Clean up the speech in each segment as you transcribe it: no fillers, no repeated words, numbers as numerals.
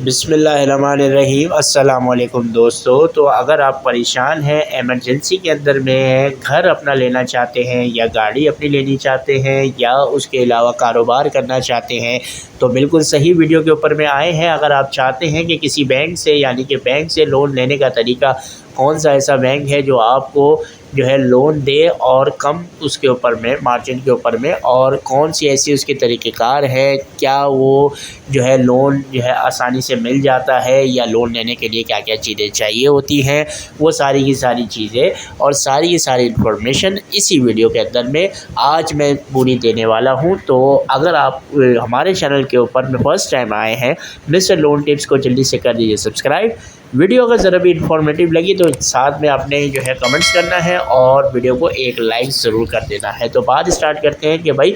बिस्मिल्लाहिर्रहमानिर्रहीम। अस्सलामुअलैकुम दोस्तों। तो अगर आप परेशान हैं, इमरजेंसी के अंदर में हैं, घर अपना लेना चाहते हैं या गाड़ी अपनी लेनी चाहते हैं या उसके अलावा कारोबार करना चाहते हैं, तो बिल्कुल सही वीडियो के ऊपर में आए हैं। अगर आप चाहते हैं कि किसी बैंक से यानी कि बैंक से लोन लेने का तरीका कौन सा ऐसा बैंक है जो आपको जो है लोन दे और कम उसके ऊपर में मार्जिन के ऊपर में, और कौन सी ऐसी उसके तरीक़ेकार है, क्या वो जो है लोन जो है आसानी से मिल जाता है या लोन लेने के लिए क्या क्या चीज़ें चाहिए होती हैं, वो सारी की सारी चीज़ें और सारी की सारी इन्फॉर्मेशन इसी वीडियो के अंदर में आज मैं पूरी देने वाला हूं। तो अगर आप हमारे चैनल के ऊपर में फ़र्स्ट टाइम आए हैं, मिस्टर लोन टिप्स को जल्दी से कर दीजिए सब्सक्राइब। वीडियो अगर ज़रा भी इन्फॉर्मेटिव लगी तो साथ में आपने जो है कमेंट्स करना है और वीडियो को एक लाइक ज़रूर कर देना है। तो बात स्टार्ट करते हैं कि भाई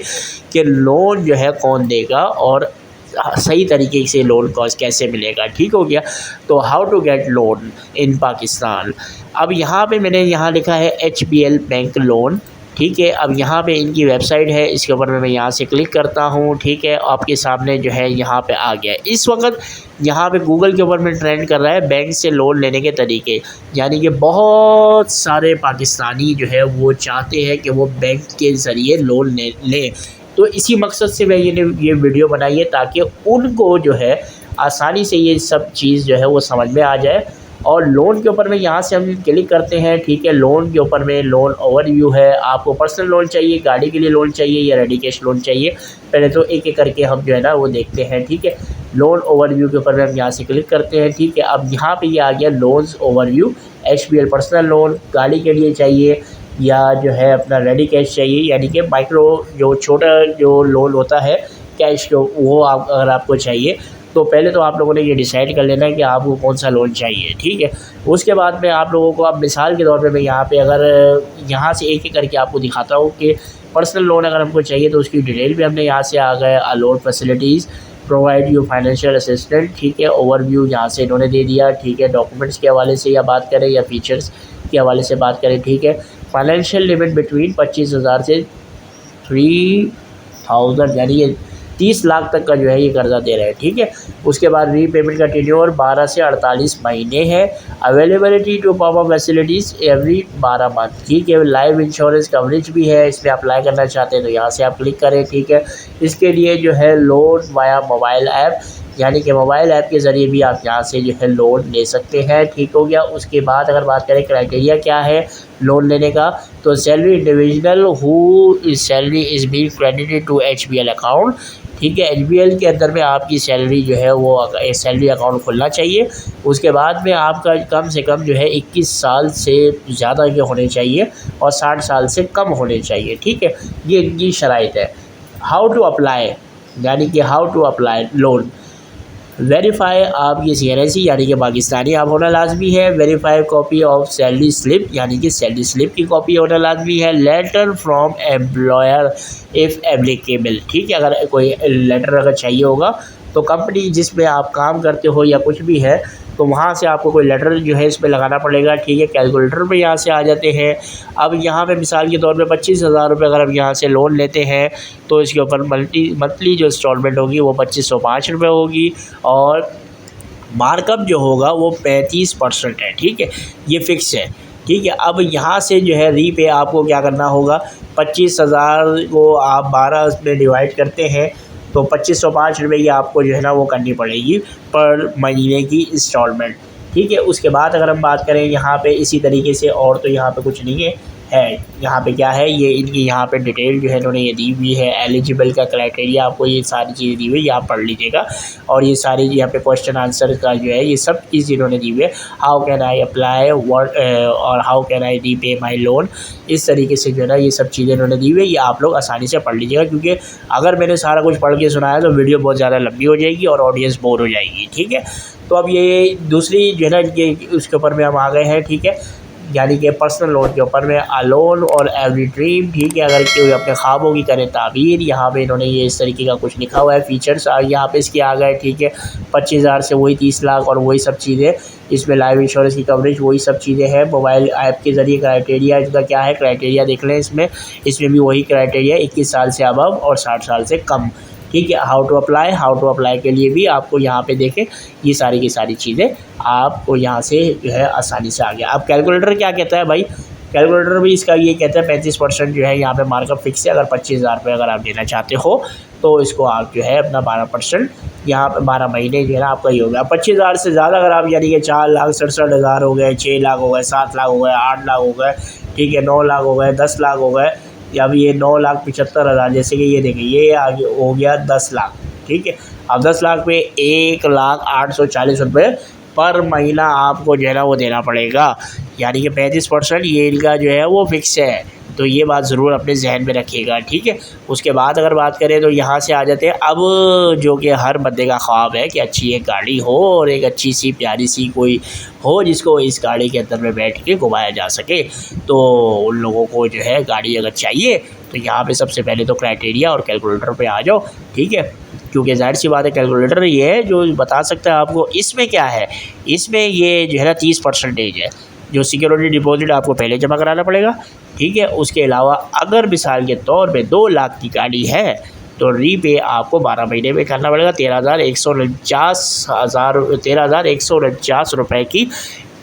कि लोन जो है कौन देगा और सही तरीके से लोन कॉस्ट कैसे मिलेगा। ठीक हो गया। तो how to get loan in Pakistan. अब यहाँ पे मैंने यहाँ लिखा है HBL बैंक लोन। ठीक है। अब यहाँ पे इनकी वेबसाइट है, इसके ऊपर मैं यहाँ से क्लिक करता हूँ। ठीक है। आपके सामने जो है यहाँ पे आ गया। इस वक्त यहाँ पे गूगल के ऊपर में ट्रेंड कर रहा है बैंक से लोन लेने के तरीके, यानी कि बहुत सारे पाकिस्तानी जो है वो चाहते हैं कि वो बैंक के ज़रिए लोन लें। तो इसी मकसद से मैं ये वीडियो बनाई है ताकि उनको जो है आसानी से ये सब चीज़ जो है वो समझ में आ जाए। और लोन के ऊपर में यहाँ से हम क्लिक करते हैं। ठीक है। लोन के ऊपर में लोन ओवरव्यू है। आपको पर्सनल लोन चाहिए, गाड़ी के लिए लोन चाहिए या रेडी कैश लोन चाहिए, पहले तो एक एक करके हम जो है ना वो देखते हैं। ठीक है। लोन ओवरव्यू के ऊपर में हम यहाँ से क्लिक करते हैं। ठीक है। अब यहाँ पे ये आ गया loans overview. HBL personal loan गाड़ी के लिए चाहिए या जो है अपना रेडी कैश चाहिए, यानी कि माइक्रो जो छोटा जो लोन होता है कैश को, वो अगर आपको चाहिए तो पहले तो आप लोगों ने ये डिसाइड कर लेना है कि आपको कौन सा लोन चाहिए। ठीक है। उसके बाद में आप लोगों को अब मिसाल के तौर पे मैं यहाँ पे अगर यहाँ से एक एक करके आपको दिखाता हूँ कि पर्सनल लोन अगर हमको चाहिए तो उसकी डिटेल भी हमने यहाँ से आ गए। Loan facilities provide you financial assistant. ठीक है। ओवरव्यू यहाँ से इन्होंने दे दिया। ठीक है। डॉक्यूमेंट्स के हवाले से या बात करें या फीचर्स के हवाले से बात करें। ठीक है। फाइनेंशियल लिमिट बिटवीन 25,000 से 3,000 यानी ये 30 लाख तक का जो है ये कर्जा दे रहे हैं। ठीक है। उसके बाद रीपेमेंट का टेन्योर 12 से 48 महीने है। Availability to power facilities every 12 month. ठीक है। लाइफ इंश्योरेंस कवरेज भी है, इसमें अप्लाई करना चाहते हैं तो यहाँ से आप क्लिक करें। ठीक है। इसके लिए जो है लोन वाया मोबाइल ऐप, यानी कि मोबाइल ऐप के ज़रिए भी आप यहाँ से जो है लोन ले सकते हैं। ठीक हो गया। उसके बाद अगर बात करें क्राइटेरिया क्या है लोन लेने का, तो salary individual who salary is being credited to HBL account. ठीक है। HBL के अंदर में आपकी सैलरी जो है वो सैलरी अकाउंट खुलना चाहिए। उसके बाद में आपका कम से कम जो है 21 साल से ज़्यादा के होने चाहिए और 60 साल से कम होने चाहिए। ठीक है। ये इनकी शराइत है। हाउ टू अप्लाई, यानी कि how to apply loan. Verify आपकी CNSE यानी कि पाकिस्तानी आप होना लाजमी है। Verify copy of salary slip, यानी कि सैलरी स्लिप की कॉपी होना लाजमी है। Letter from employer if applicable. ठीक है। अगर कोई लेटर अगर चाहिए होगा तो कंपनी जिसमें आप काम करते हो या कुछ भी है तो वहाँ से आपको कोई लेटर जो है इस पर लगाना पड़ेगा। ठीक है। कैलकुलेटर पे यहाँ से आ जाते हैं। अब यहाँ पे मिसाल के तौर पे 25,000 रुपये अगर हम यहाँ से लोन लेते हैं तो इसके ऊपर मंथली जो इंस्टॉलमेंट होगी वो 2505 रुपये होगी और मार्कअप जो होगा वो 35% है। ठीक है। ये फ़िक्स है। ठीक है। अब यहाँ से जो है रीपे आपको क्या करना होगा, 25,000 को आप 12 में डिवाइड करते हैं तो 2505 रुपये की आपको जो है ना वो करनी पड़ेगी पर महीने की इंस्टॉलमेंट। ठीक है। उसके बाद अगर हम बात करें यहाँ पे इसी तरीके से, और तो यहाँ पे कुछ नहीं है यहाँ पे क्या है ये इनकी यहाँ पे डिटेल जो है इन्होंने ये दी हुई है। एलिजिबल का क्राइटेरिया आपको ये सारी चीज़ें दी हुई है, ये आप पढ़ लीजिएगा। और ये सारी यहाँ पे क्वेश्चन आंसर का जो है ये सब चीज़ इन्होंने दी हुई है। How can I apply word और how can I repay my loan, इस तरीके से जो है ना ये सब चीज़ें इन्होंने दी हुई है। ये आप लोग आसानी से पढ़ लीजिएगा, क्योंकि अगर मैंने सारा कुछ पढ़ के सुनाया तो वीडियो बहुत ज़्यादा लंबी हो जाएगी और ऑडियंस बोर हो जाएगी। ठीक है। तो अब ये दूसरी जो है ना ये उसके ऊपर में हम आ गए हैं। ठीक है। यानी कि पर्सनल लोन के ऊपर में लोन और एवरी ड्रीम। ठीक है। अगर कोई अपने ख्वाबों की करे ताबीर, यहाँ पे इन्होंने ये इस तरीके का कुछ लिखा हुआ है। फीचर्स यहाँ पे इसके आ गए। ठीक है। 25,000 से वही 30 लाख और वही सब चीज़ें। इसमें लाइफ इंश्योरेंस की कवरेज वही सब चीज़ें हैं। मोबाइल ऐप के ज़रिए क्राइटेरिया इसका क्या है, क्राइटेरिया देख लें इसमें भी वही क्राइटेरिया 21 साल से अबव और 60 साल से कम। ठीक है, हाउ टू अप्लाई के लिए भी आपको यहाँ पे देखें ये सारी की सारी चीज़ें आपको यहाँ से जो है आसानी से आ गया। अब कैलकुलेटर क्या कहता है भाई, कैलकुलेटर भी इसका ये कहता है 35% जो है यहाँ पे मार्कअप फिक्स है। अगर 25,000 रुपये अगर आप देना चाहते हो तो इसको आप जो है अपना 12% यहाँ पे 12 महीने जो है ना आपका ये हो गया। 25,000 से ज़्यादा अगर आप यानी कि 4,67,000 हो गए, 6 लाख हो गए, 7 लाख हो गए, 8 लाख हो गए, ठीक है, 9 लाख हो गए, 10 लाख हो गए, या अब ये 9,75,000 जैसे कि ये देखिए ये आगे हो गया 10 लाख। ठीक है, अब 10 लाख पे 1,08,40 रुपये पर महीना आपको जो है ना वो देना पड़ेगा, यानी कि 35% ये इनका जो है वो फिक्स है। तो ये बात ज़रूर अपने जहन में रखिएगा। ठीक है, उसके बाद अगर बात करें तो यहाँ से आ जाते हैं अब जो कि हर बंदे का ख्वाब है कि अच्छी एक गाड़ी हो और एक अच्छी सी प्यारी सी कोई हो जिसको इस गाड़ी के अंदर में बैठ के घुमाया जा सके। तो उन लोगों को जो है गाड़ी अगर चाहिए तो यहाँ पे सबसे पहले तो क्राइटेरिया और कैलकुलेटर पे आ जाओ। ठीक है, क्योंकि ज़ाहिर सी बात है कैलकुलेटर ये है जो बता सकता है आपको इसमें क्या है। इसमें ये जो है ना 30% है जो सिक्योरिटी डिपॉजिट आपको पहले जमा कराना पड़ेगा। ठीक है, उसके अलावा अगर मिसाल के तौर पे 2 लाख की गाड़ी है तो रीपे आपको 12 महीने में करना पड़ेगा 13,149 रुपये की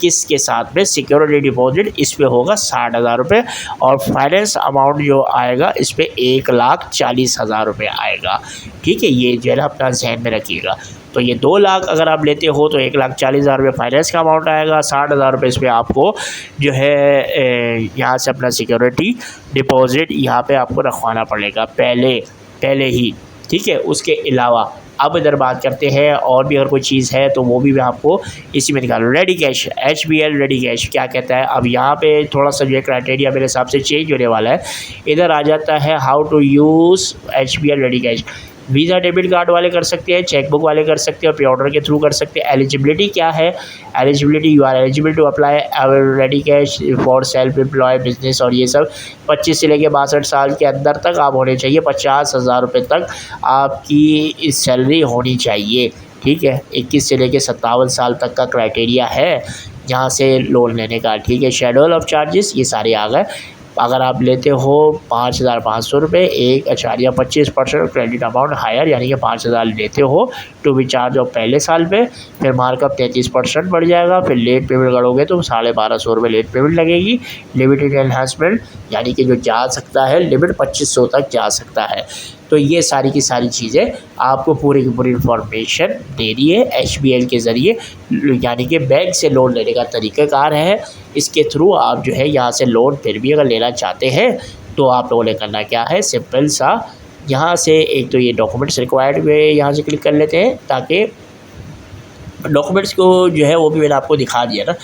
किस्त के साथ में। सिक्योरिटी डिपॉजिट इस पे होगा 60,000 रुपये और फाइनेंस अमाउंट जो आएगा इस पे 1,40,000 रुपये आएगा। ठीक है, ये जो है ना अपना जहन में रखिएगा। तो ये 2 लाख अगर आप लेते हो तो 1,40,000 रुपये फाइनेंस का अमाउंट आएगा, 60,000 रुपये इस पर आपको जो है यहाँ से अपना सिक्योरिटी डिपॉजिट यहाँ पे आपको रखवाना पड़ेगा पहले ही। ठीक है, उसके अलावा अब इधर बात करते हैं और भी अगर कोई चीज़ है तो वो भी मैं आपको इसी में निकालूँ। Ready cash, HBL ready cash क्या कहता है। अब यहाँ पे थोड़ा सा जो है क्राइटेरिया मेरे हिसाब से चेंज होने वाला है। इधर आ जाता है how to use HBL ready cash. Visa debit card वाले कर सकते हैं, चेकबुक वाले कर सकते हैं और पे ऑर्डर के थ्रू कर सकते हैं। एलिजिबिलिटी क्या है, eligibility you are eligible to apply ready cash for self employ business और ये सब 25 से लेकर 62 साल के अंदर तक आप होने चाहिए। 50,000 रुपये तक आपकी सैलरी होनी चाहिए। ठीक है, 21 से लेकर 57 साल तक का क्राइटेरिया है यहाँ से लोन लेने का। ठीक है, शेड्यूल ऑफ चार्जेस ये सारे आ गए। अगर आप लेते हो 5,500 रुपये 1.25% क्रेडिट अमाउंट हायर यानी कि 5,000 लेते हो टू बी चार्ज ऑफ पहले साल पे, फिर मार्कअप 33% बढ़ जाएगा। फिर लेट पेमेंट करोगे तो 1,250 रुपये लेट पेमेंट लगेगी। लिमिटेड एनहांसमेंट यानी कि जो जा सकता है लिमिट 2,500 तक जा सकता है। तो ये सारी की सारी चीज़ें आपको पूरी की पूरी इन्फॉर्मेशन दे दी है HBL के ज़रिए, यानी कि बैंक से लोन लेने का तरीक़ाकार है। इसके थ्रू आप जो है यहाँ से लोन फिर भी अगर लेना चाहते हैं तो आप लोगों ने करना क्या है, सिंपल सा यहाँ से एक तो ये डॉक्यूमेंट्स रिक्वायर्ड हुए यहाँ से क्लिक कर लेते हैं ताकि डॉक्यूमेंट्स को जो है वो भी मैंने आपको दिखा दिया ना।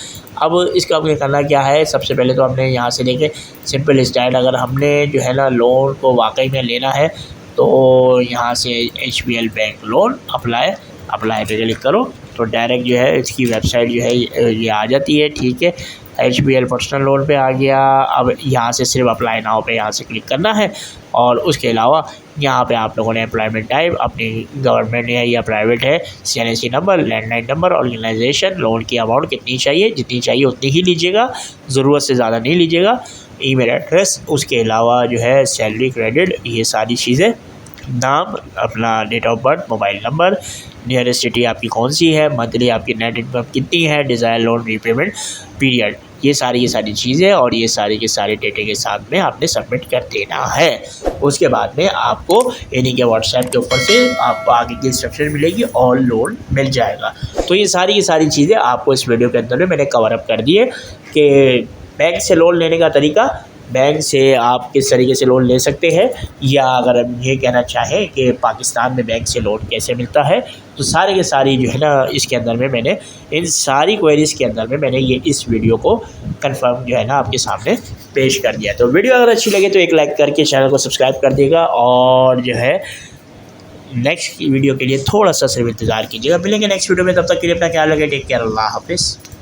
अब इसका आपने करना क्या है, सबसे पहले तो हमने यहाँ से देखें सिंपल स्टाइल, अगर हमने जो है ना लोन को वाकई में लेना है तो यहाँ से HBL बैंक लोन अप्लाई पे क्लिक करो तो डायरेक्ट जो है इसकी वेबसाइट जो है ये आ जाती है। ठीक है, HBL पर्सनल लोन पे आ गया। अब यहाँ से सिर्फ अप्लाई नाउ पे यहाँ से क्लिक करना है और उसके अलावा यहाँ पे आप लोगों ने एम्प्लॉयमेंट टाइप अपनी गवर्नमेंट है या प्राइवेट है, CNSC number, landline number, organisation, loan की अमाउंट कितनी चाहिए, जितनी चाहिए उतनी ही लीजिएगा, ज़रूरत से ज़्यादा नहीं लीजिएगा। ईमेल एड्रेस, उसके अलावा जो है सैलरी क्रेडिट, ये सारी चीज़ें, नाम, अपना date of birth, mobile number, nearest city आपकी कौन सी है, मंथली आपकी नेट इनकम कितनी है, डिज़ायर लोन रीपेमेंट पीरियड, ये सारी चीज़ें और ये सारे के सारे डेटे के साथ में आपने सबमिट कर देना है। उसके बाद में आपको इन्हीं के व्हाट्सएप के ऊपर से आपको आगे की इंस्ट्रक्शन मिलेगी और लोन मिल जाएगा। तो ये सारी की सारी चीज़ें आपको इस वीडियो के अंदर में मैंने कवर अप कर दी है कि बैंक से लोन लेने का तरीका, बैंक से आप किस तरीके से लोन ले सकते हैं, या अगर हम ये कहना चाहें कि पाकिस्तान में बैंक से लोन कैसे मिलता है, तो सारे के सारी जो है ना इसके अंदर में मैंने इन सारी क्वेरीज़ के अंदर में मैंने ये इस वीडियो को कंफर्म जो है ना आपके सामने पेश कर दिया। तो वीडियो अगर अच्छी लगे तो एक लाइक करके चैनल को सब्सक्राइब कर देगा और जो है नेक्स्ट वीडियो के लिए थोड़ा सा सिर्फ इंतज़ार कीजिएगा। मिलेंगे नेक्स्ट वीडियो में, तब तक के लिए अपना ख्याल रखें। टेक केयर, अल्लाह हाफिज़।